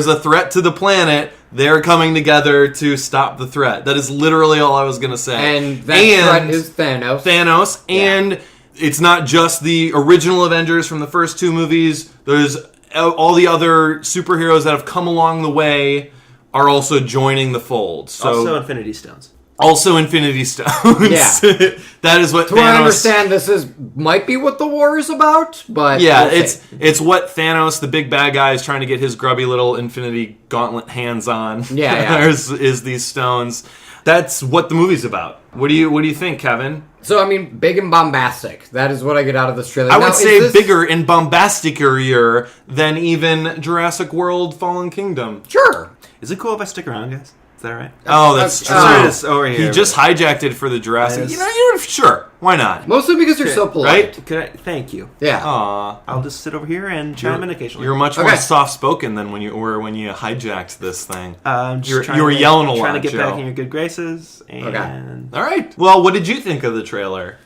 a threat to the planet. They're coming together to stop the threat. That is literally all I was going to say. And that threat is Thanos. Thanos, and it's not just the original Avengers from the first two movies. There's all the other superheroes that have come along the way are also joining the fold. So Also Infinity Stones. Also Infinity Stones. Yeah. That is what To Thanos... what I understand, might be what the war is about, but Yeah, we'll see. it's what Thanos, the big bad guy, is trying to get his grubby little Infinity Gauntlet hands on. Yeah. is these stones. That's what the movie's about. What do you think, Kevin? So, I mean, big and bombastic. That is what I get out of this trailer. I Now, would is say this- bigger and bombasticer than even Jurassic World Fallen Kingdom. Sure. Is it cool if I stick around, guys? Is that right? Oh, that's true. It's over here. He just hijacked it for the Jurassic. Yes. Sure. Why not? Mostly because you're so polite. Right? Could I, thank you. Yeah. Aw. I'll just sit over here and chime in occasionally. You're much Okay. more soft-spoken than when you hijacked this thing. Just You were yelling a lot, trying to get Joe. back in your good graces. And All right. Well, what did you think of the trailer?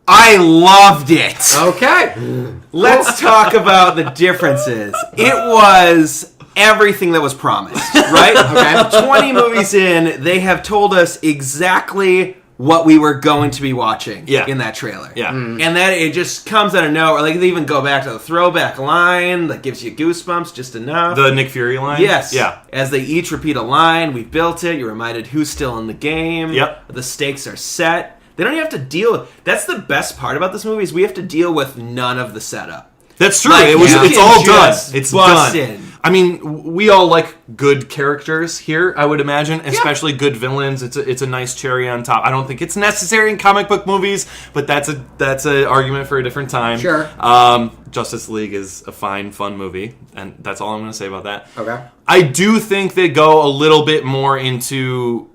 I loved it. Okay. Let's talk about the differences. It was everything that was promised, right? Okay. 20 movies in, they have told us exactly what we were going to be watching in that trailer. Yeah. And that it just comes out of nowhere. Like, they even go back to the throwback line that gives you goosebumps just enough. The Nick Fury line? Yes. Yeah. As they each repeat a line, we built it. You're reminded who's still in the game. Yep. The stakes are set. They don't even have to deal with... That's the best part about this movie is we have to deal with none of the setup. That's true. Like, It's you all can done. just It's bust done. in. I mean, we all like good characters here, I would imagine, especially good villains. It's a nice cherry on top. I don't think it's necessary in comic book movies, but that's a argument for a different time. Sure. Justice League is a fine, fun movie, and that's all I'm going to say about that. Okay. I do think they go a little bit more into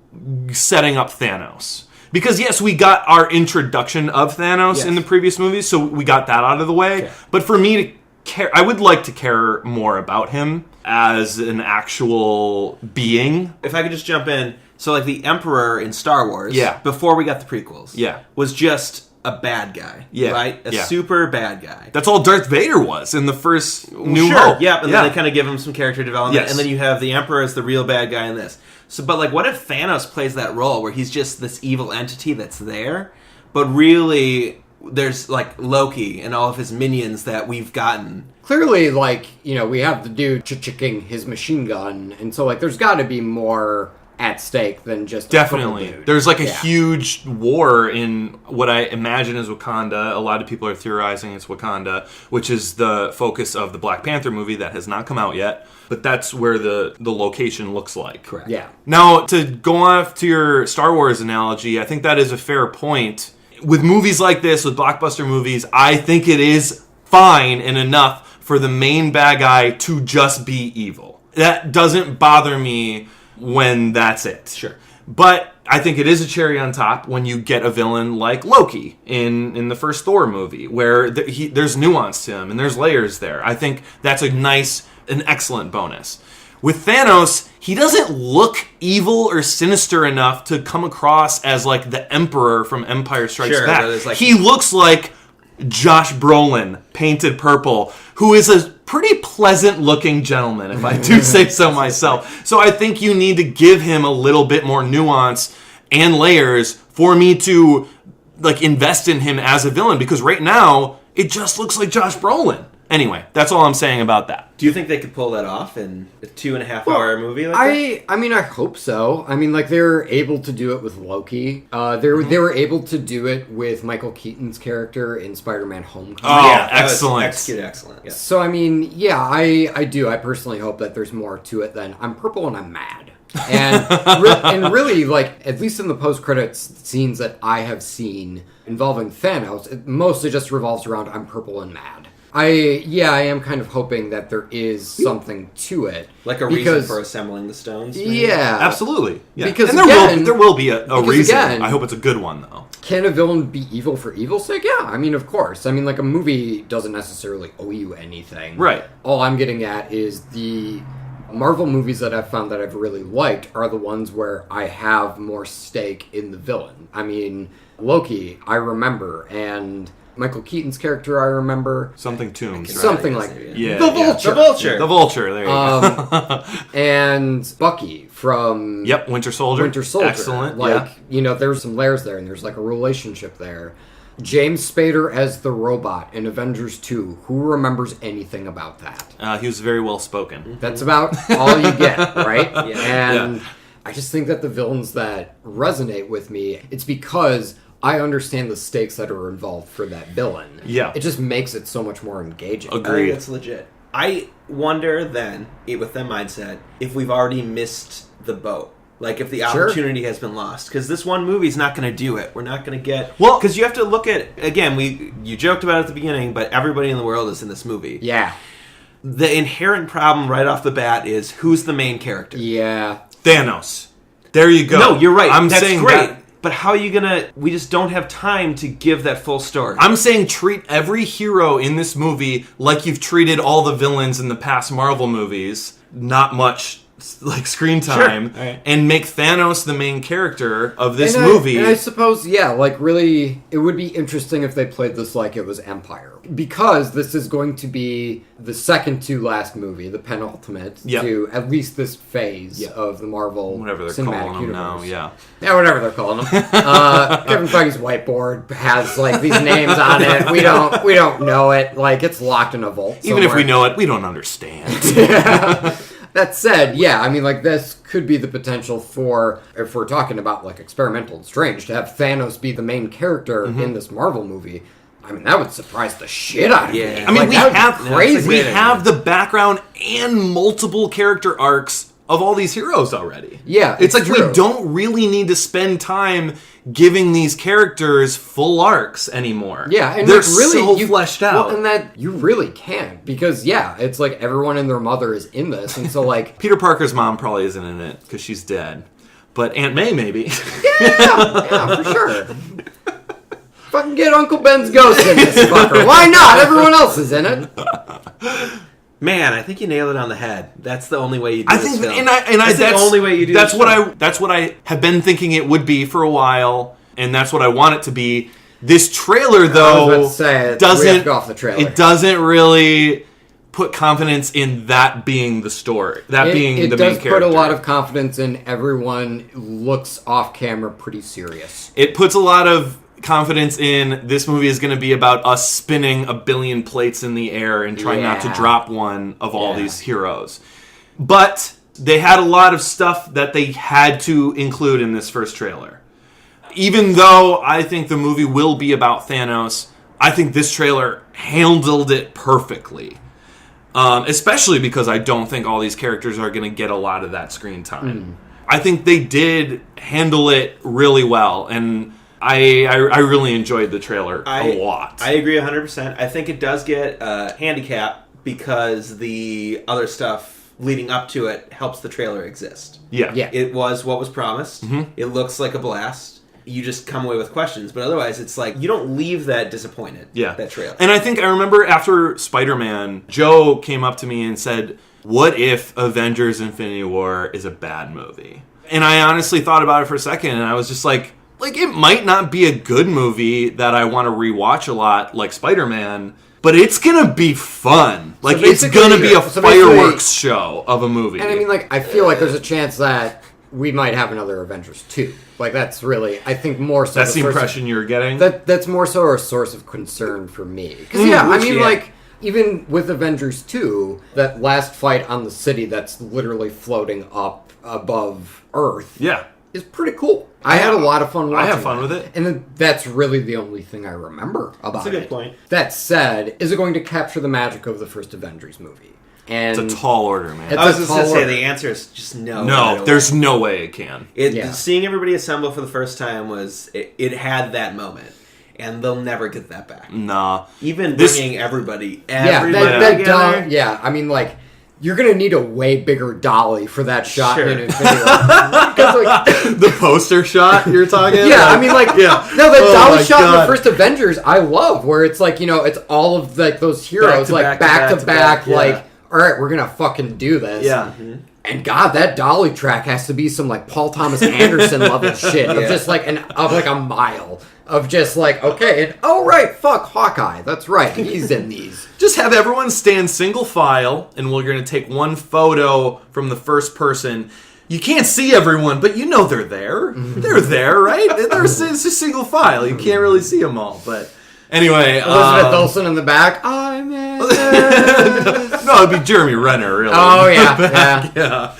setting up Thanos. Because, yes, we got our introduction of Thanos in the previous movies, so we got that out of the way. Okay. But for me to care, I would like to care more about him as an actual being. If I could just jump in. So, like, the Emperor in Star Wars, Yeah. before we got the prequels, Yeah. was just a bad guy. Yeah. Right? A Yeah. super bad guy. That's all Darth Vader was in the first New Sure, Hope. yeah, and then they kind of give him some character development, Yes. and then you have the Emperor as the real bad guy in this. So, but like, what if Thanos plays that role where he's just this evil entity that's there, but really there's like Loki and all of his minions that we've gotten. Clearly, like, you know, we have the dude chicking his machine gun, and so, like, there's got to be more at stake than just definitely. A dude. There's like a huge war in what I imagine is Wakanda. A lot of people are theorizing it's Wakanda, which is the focus of the Black Panther movie that has not come out yet. But that's where the location looks like. Correct. Yeah. Now, to go off to your Star Wars analogy, I think that is a fair point. With movies like this, with blockbuster movies, I think it is fine and enough for the main bad guy to just be evil. That doesn't bother me when that's it. Sure. But I think it is a cherry on top when you get a villain like Loki in the first Thor movie, where there's nuance to him and there's layers there. I think that's an excellent bonus. With Thanos, he doesn't look evil or sinister enough to come across as like the Emperor from Empire Strikes Back. Like, he looks like Josh Brolin, painted purple, who is a pretty pleasant-looking gentleman, if I do say so myself. So I think you need to give him a little bit more nuance and layers for me to like invest in him as a villain, because right now it just looks like Josh Brolin. Anyway, that's all I'm saying about that. Do you think they could pull that off in a 2.5-hour movie like that? I mean, I hope so. I mean, like, they're able to do it with Loki. They were able to do it with Michael Keaton's character in Spider-Man Homecoming. Oh, yeah, excellent. Executed excellent. Yeah. So, I mean, yeah, I do. I personally hope that there's more to it than I'm purple and I'm mad. And, and really, like, at least in the post-credits scenes that I have seen involving Thanos, it mostly just revolves around I'm purple and mad. I am kind of hoping that there is something to it. Like a reason for assembling the stones? Maybe? Yeah. Absolutely. Yeah. Because and there will be a reason. Again, I hope it's a good one, though. Can a villain be evil for evil's sake? Yeah, I mean, of course. I mean, like, a movie doesn't necessarily owe you anything. Right. All I'm getting at is the Marvel movies that I've found that I've really liked are the ones where I have more stake in the villain. I mean, Loki, I remember, and Michael Keaton's character, I remember. Something Tombs. Something like yeah, The Vulture. The Vulture. The Vulture, there you go. And Bucky from Winter Soldier. Excellent. Like, you know, there's some layers there, and there's like a relationship there. James Spader as the robot in Avengers 2. Who remembers anything about that? He was very well spoken. That's about all you get, right? Yeah. And I just think that the villains that resonate with me, it's because I understand the stakes that are involved for that villain. Yeah. It just makes it so much more engaging. I think that's legit. I wonder then, with that mindset, if we've already missed the boat. Like, if the opportunity has been lost. Because this one movie's not going to do it. We're not going to get... Well, because you have to look at... Again, you joked about it at the beginning, but everybody in the world is in this movie. Yeah. The inherent problem right off the bat is, who's the main character? Yeah. Thanos. There you go. No, you're right. That's saying great. But how are you gonna... We just don't have time to give that full story. I'm saying treat every hero in this movie like you've treated all the villains in the past Marvel movies. Not much, like, screen time. Sure. Right. And make Thanos the main character of this movie. And I suppose, yeah, like, really, it would be interesting if they played this like it was Empire. Because this is going to be the second to last movie, the penultimate, to at least this phase of the Marvel whatever they're Cinematic calling Universe. them now, Yeah, whatever they're calling them. Kevin Feige's whiteboard has, like, these names on it. We don't know it. Like, it's locked in a vault Even if somewhere. we know it, we don't understand. That said, yeah, I mean, like, this could be the potential for, if we're talking about, like, experimental and strange, to have Thanos be the main character in this Marvel movie. I mean, that would surprise the shit out of me. I mean, Like, we have the background and multiple character arcs of all these heroes already. Yeah, it's like true. we don't really need to spend time giving these characters full arcs anymore. Yeah, and they're like, really so fleshed out. Well, and that you really can't, because it's like everyone and their mother is in this, and so like Peter Parker's mom probably isn't in it because she's dead, but Aunt May maybe. yeah, for sure. Fucking get Uncle Ben's ghost in this fucker. Why not? Everyone else is in it. Man, I think you nailed it on the head. That's the only way you do this film. That's the only way you do that's this what film. That's what I have been thinking it would be for a while, and that's what I want it to be. This trailer, though, I was about to say, doesn't we have to go off the trailer. It doesn't really put confidence in that being the story, being the main character. It does put a lot of confidence in everyone looks off camera pretty serious. It puts a lot of confidence in this movie is going to be about us spinning a billion plates in the air and trying not to drop one of all these heroes. But they had a lot of stuff that they had to include in this first trailer. Even though I think the movie will be about Thanos, I think this trailer handled it perfectly. Especially because I don't think all these characters are going to get a lot of that screen time. I think they did handle it really well, and I really enjoyed the trailer a lot. I agree 100%. I think it does get a handicap because the other stuff leading up to it helps the trailer exist. Yeah. It was what was promised. It looks like a blast. You just come away with questions, but otherwise it's like you don't leave that disappointed. That trailer. And I think I remember after Spider-Man, Joe came up to me and said, what if Avengers Infinity War is a bad movie? And I honestly thought about it for a second, and I was just like it might not be a good movie that I want to rewatch a lot like Spider-Man, but it's gonna be fun. Like, it's gonna be a fireworks show of a movie. And I mean, like, I feel like there's a chance that we might have another Avengers 2. Like, that's really, I think, more so... That's the impression you're getting? That's more so a source of concern for me. Because, like, even with Avengers 2, that last fight on the city that's literally floating up above Earth is pretty cool. I had a lot of fun watching I have fun with it. And that's really the only thing I remember about it. That's a good point. That said, is it going to capture the magic of the first Avengers movie? And it's a tall order, man. I was just going to say, the answer is just no. No, there's no way it can. Seeing everybody assemble for the first time was... It had that moment. And they'll never get that back. Nah. Even bringing everybody together. Yeah, I mean, like... You're going to need a way bigger dolly for that shot in Infinity War. The poster shot you're talking about? Yeah, I mean, like... No, the dolly shot in the first Avengers, I love. Where it's like, it's all of like those heroes, back to back. Like, all right, we're going to fucking do this. Yeah. And God, that dolly track has to be some like Paul Thomas Anderson level shit. Of just like a mile. Of just like, okay, and oh right, fuck, Hawkeye. That's right, he's in these. Just have everyone stand single file, and we're going to take one photo from the first person. You can't see everyone, but you know they're there. They're there, right? It's a single file. You can't really see them all, but... Anyway, Elizabeth Olsen in the back. I'm in. No, it'd be Jeremy Renner, really. Oh yeah.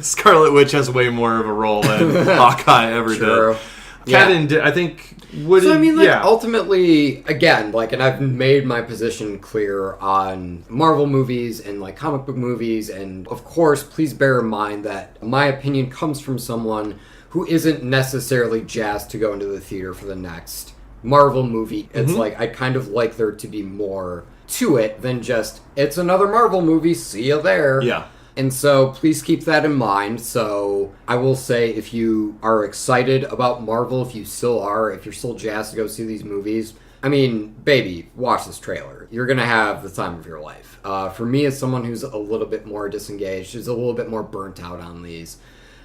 Scarlet Witch has way more of a role than Hawkeye ever did. Kevin did, I think. Ultimately, again, like, and I've made my position clear on Marvel movies and like comic book movies, and of course, please bear in mind that my opinion comes from someone who isn't necessarily jazzed to go into the theater for the next Marvel movie. It's like, I kind of like there to be more to it than just, it's another Marvel movie, see you there. Yeah. And so please keep that in mind. So I will say, if you are excited about Marvel, if you still are, if you're still jazzed to go see these movies, I mean, baby, watch this trailer. You're going to have the time of your life. For me, as someone who's a little bit more disengaged, who's a little bit more burnt out on these,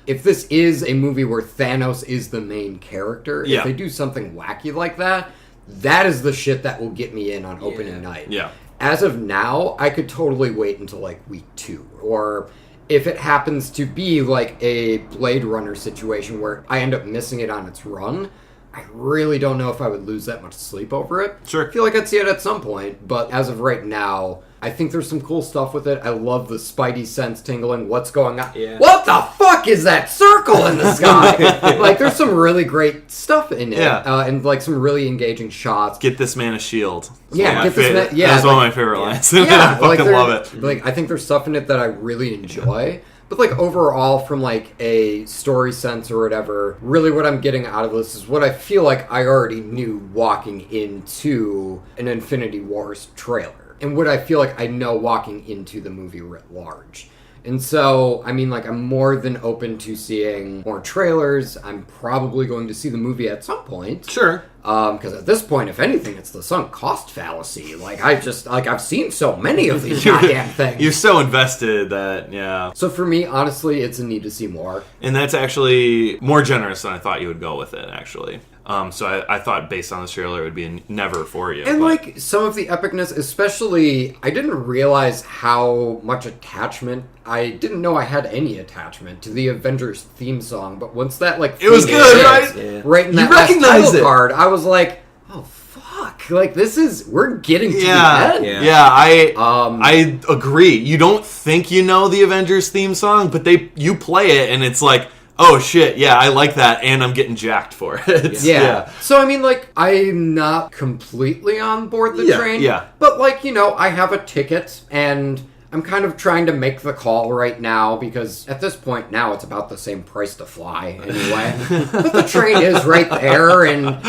if this is a movie where Thanos is the main character, if they do something wacky like that, that is the shit that will get me in on opening night. Yeah. As of now, I could totally wait until like week 2. Or if it happens to be like a Blade Runner situation where I end up missing it on its run, I really don't know if I would lose that much sleep over it. Sure. I feel like I'd see it at some point, but as of right now, I think there's some cool stuff with it. I love the Spidey sense tingling. What's going on? Yeah. What the fuck is that circle in the sky? Like, there's some really great stuff in it. And like some really engaging shots. Get this man a shield. That's that's one of my favorite lines. I fucking love it. Like, I think there's stuff in it that I really enjoy. But, like, overall, from, like, a story sense or whatever, really what I'm getting out of this is what I feel like I already knew walking into an Infinity Wars trailer. And what I feel like I know walking into the movie writ large. And so, I mean, like, I'm more than open to seeing more trailers. I'm probably going to see the movie at some point. Sure. Because at this point, if anything, it's the sunk cost fallacy. Like, I've seen so many of these goddamn things. You're so invested that, yeah. So for me, honestly, it's a need to see more. And that's actually more generous than I thought you would go with it, actually. So I thought based on this trailer, it would be a never for you. And like some of the epicness, especially, I didn't realize how much attachment. I didn't know I had any attachment to the Avengers theme song, but once that like it was good, right? Yeah. Right in that last title card, I was like, oh fuck! Like we're getting to the end. Yeah, I agree. You don't think you know the Avengers theme song, but you play it and it's like, oh shit, yeah, I like that, and I'm getting jacked for it. Yeah. So I mean, like, I'm not completely on board the train. Yeah. But like, I have a ticket and I'm kind of trying to make the call right now because at this point now it's about the same price to fly anyway. But the train is right there, and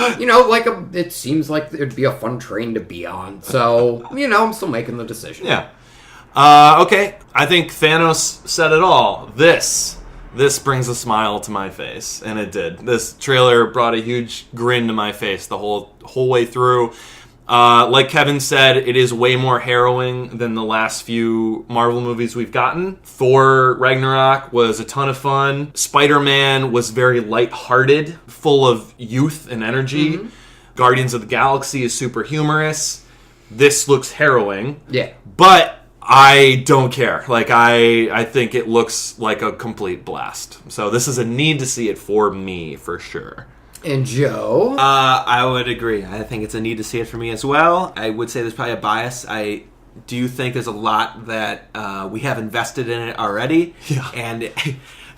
it seems like it'd be a fun train to be on. So I'm still making the decision. Yeah. Okay. I think Thanos said it all. This brings a smile to my face, and it did. This trailer brought a huge grin to my face the whole way through. Like Kevin said, it is way more harrowing than the last few Marvel movies we've gotten. Thor Ragnarok was a ton of fun. Spider-Man was very lighthearted, full of youth and energy. Mm-hmm. Guardians of the Galaxy is super humorous. This looks harrowing. Yeah. But I don't care. Like, I think it looks like a complete blast. So this is a need to see it for me, for sure. And Joe? I would agree. I think it's a need to see it for me as well. I would say there's probably a bias. I do think there's a lot that we have invested in it already. Yeah. And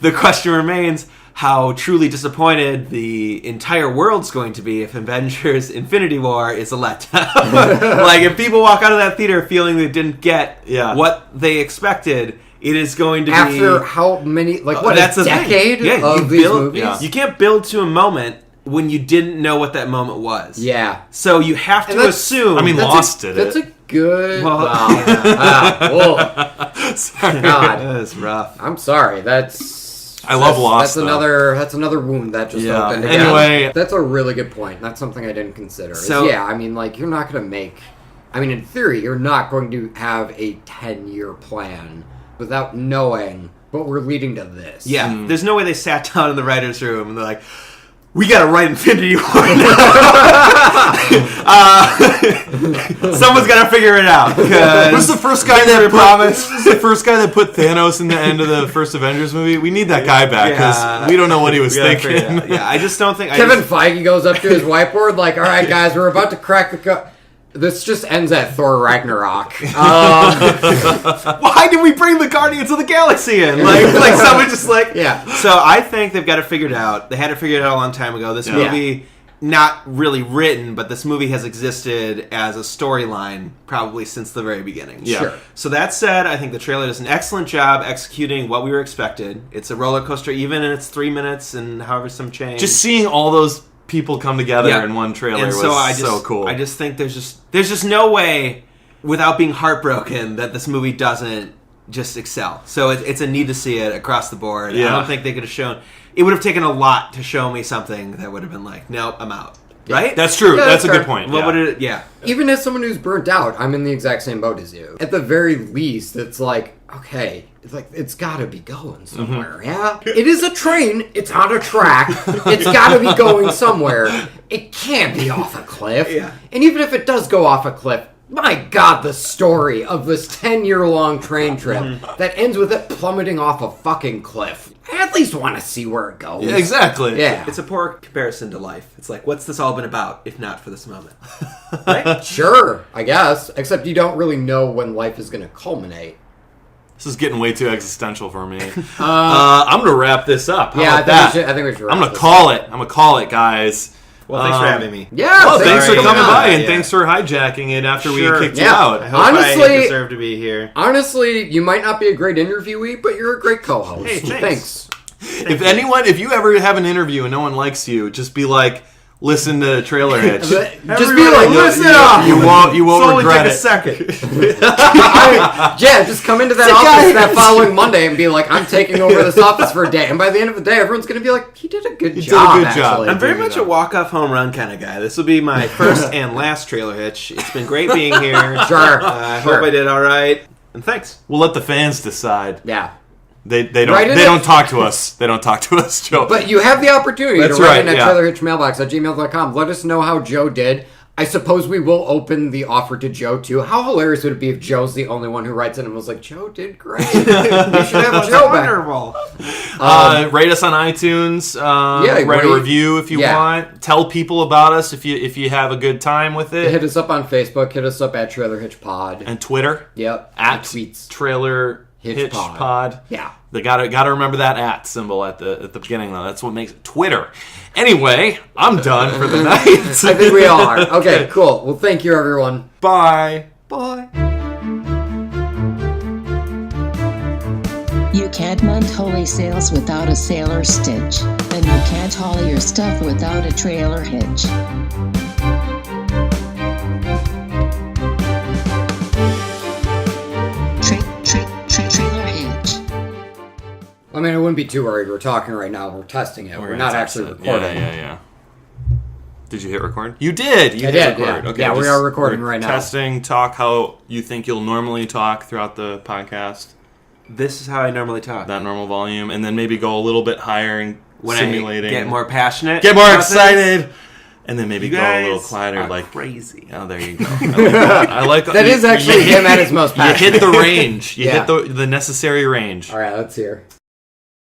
the question remains how truly disappointed the entire world's going to be if Avengers Infinity War is a letdown. Like, if people walk out of that theater feeling they didn't get what they expected, it is going to be... After how many... that's a decade of these movies? Yeah. You can't build to a moment when you didn't know what that moment was. Yeah. So you have to assume... I mean, Lost did it. That's a good... Well, Sorry. God. That's rough. I'm sorry. I love Lost, That's another wound that just opened. Anyway. That's a really good point. That's something I didn't consider. So, you're not going to make... in theory, you're not going to have a 10-year plan without knowing, but we're leading to this. Yeah. There's no way they sat down in the writer's room and they're like, we gotta write Infinity War now. Someone's gotta figure it out. Who's the first guy that put Thanos in the end of the first Avengers movie? We need that guy back because we don't know what he was thinking. Yeah, I just don't think... Kevin Feige goes up to his whiteboard like, all right, guys, we're about to crack the code. This just ends at Thor Ragnarok. Why did we bring the Guardians of the Galaxy in? Like someone just like... Yeah. So I think they've got it figured out. They had it figured out a long time ago. This movie, not really written, but this movie has existed as a storyline probably since the very beginning. Yeah. Sure. So that said, I think the trailer does an excellent job executing what we were expected. It's a roller coaster even in its 3 minutes and however some change. Just seeing all those people come together in one trailer was so cool. I just think there's just no way, without being heartbroken, that this movie doesn't just excel. So it's a need to see it across the board. Yeah. I don't think they could have shown... It would have taken a lot to show me something that would have been like, nope, I'm out. Right? That's true. Yeah, that's a fair. good point. What would it... Yeah. Even as someone who's burnt out, I'm in the exact same boat as you. At the very least, it's like, okay, it's gotta be going somewhere, yeah? It is a train, it's on a track, it's gotta be going somewhere. It can't be off a cliff. Yeah. And even if it does go off a cliff, my God, the story of this 10-year-long train trip that ends with it plummeting off a fucking cliff. I at least want to see where it goes. Yeah, exactly. Yeah. It's a poor comparison to life. It's like, what's this all been about, if not for this moment? Right? Sure, I guess. Except you don't really know when life is going to culminate. This is getting way too existential for me. I'm going to wrap this up. How about that? I think we should wrap I'm going to this call up. it. I'm going to call it, guys. Well, thanks for having me. Yeah. Well, thanks for coming by, and Yeah. thanks for hijacking it after we kicked you Yeah. out. I hope Honestly- I deserve to be here. Honestly, you might not be a great interviewee, but you're a great co-host. Hey, thanks. If you ever have an interview and no one likes you, just be like, listen to Trailer Hitch. Just be like, listen up. You won't Only regret take it. a second. Yeah, just come into that office that following Monday and be like, I'm taking over this office for a day. And by the end of the day, everyone's going to be like, he did a good job, actually. I'm very much a walk-off home run kind of guy. This will be my first and last Trailer Hitch. It's been great being here. Sure. I hope I did all right. And thanks. We'll let the fans decide. Yeah. They don't talk to us. They don't talk to us, Joe. But you have the opportunity That's to write right, in at yeah. trailerhitchmailbox@gmail.com. Let us know how Joe did. I suppose we will open the offer to Joe, too. How hilarious would it be if Joe's the only one who writes in and was like, Joe did great. You should have Joe back. Wonderful. Rate us on iTunes. Write a review if you want. Tell people about us if you have a good time with it. Hit us up on Facebook. Hit us up at Trailer Hitch Pod. And Twitter. Yep. At tweets. Trailer Hitch Pod. Yeah. They gotta remember that at symbol at the beginning though. That's what makes it Twitter. Anyway, I'm done for the night. I think we all are. Okay, cool. Well, thank you, everyone. Bye. Bye. You can't mount holy sails without a sailor stitch, and you can't haul your stuff without a trailer hitch. Trailer hitch. I mean, I wouldn't be too worried. We're talking right now. We're testing it. We're not actually recording. Yeah. Did you hit record? You did. I did. Yeah. Okay, yeah, we are recording right now. Testing. Talk how you think you'll normally talk throughout the podcast. This is how I normally talk. That normal volume, and then maybe go a little bit higher and simulating. I get more passionate. Get more excited. And then maybe You go a little guys quieter, are like crazy. Oh, there you go. I like that. Is actually him at his most passionate. You hit the range. You Yeah. hit the necessary range. All right, let's hear.